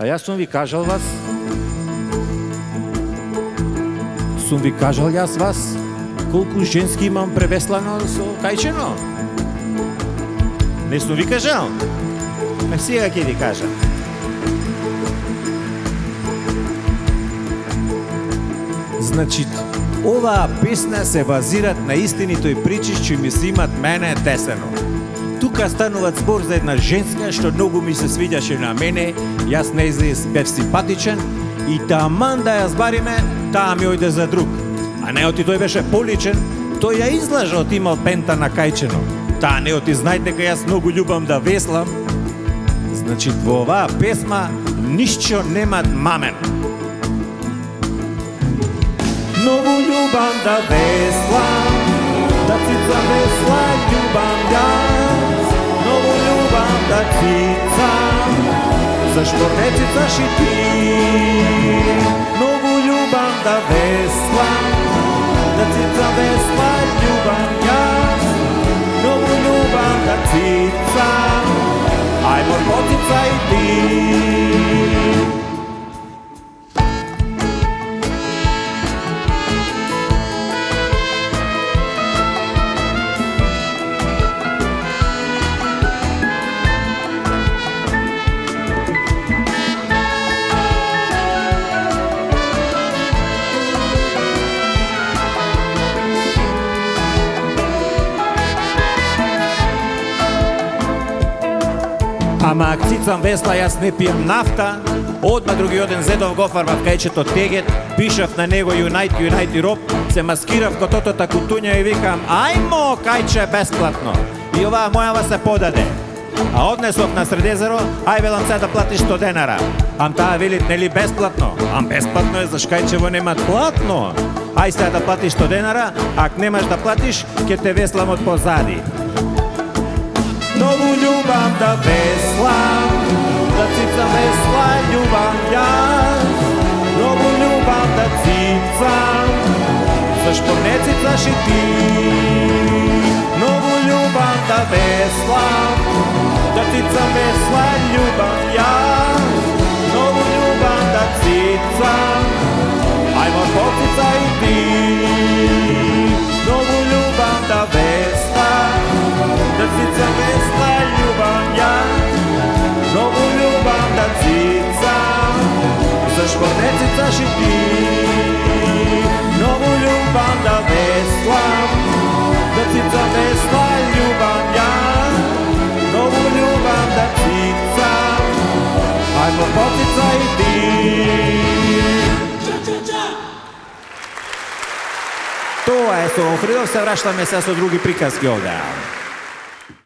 А јас сум ви кажал вас, колку женски имам превеслано со кајчено. Не сум ви кажал? А сега ќе ви кажам. Значи, оваа песна се базират на истините и причи што ми се имат мене десено. Тука станува збор за една женска што многу ми се свиѓаше на мене, јас нејзис бев симпатичен и таман да ја збариме, таа ми ојде за друг. А неоти тој беше поличен, тој ја излажа од имал пента на кајчено. Таа неоти знај дека јас многу љубам да веслам. Значи, во оваа песма ништо немат мамен. Многу љубам да веслам, да цицам весла љубам јас. Многу љубам да цицам, зашто не цицаш и ти. Многу љубам да веслам, да цицам весла љубам јас. Многу љубам да цицам, ајмо поцицај ти. Ама ако цицам весла, јас не пијам нафта. Одма другиот ден зедов го фарбав кајчето тегет, пишав на него Юнајти Роб, се маскирав ко тотота кутуња и викам ајмо кајче бесплатно. И оваа мојава се подаде. А однесов на Средезеро, ај велам се да платиш 100 денара. Ам таа велит нели бесплатно? Ам бесплатно е, заш кајчево нема платно. Ај сега да платиш 100 денара, ак немаш да платиш, ќе те веслам од позади. Многу љубам да веслам, да цицам весла љубам јас. Многу љубам да цицам, зашто не цицаш и ти. Многу љубам да веслам, да цицам весла љубам јас. Многу љубам да цицам, ајмо поцицај и ти. Многу љубам да веслам, да цицам весла љубам јас. Многу љубам да цицам, зашто не цицаш и ти. Многу љубам да веслам, да цицам весла љубам јас. Многу ljubam da cicam, ajmo poticaj ti. Тоа е со Охридов, се враќаме се со други приказки овде.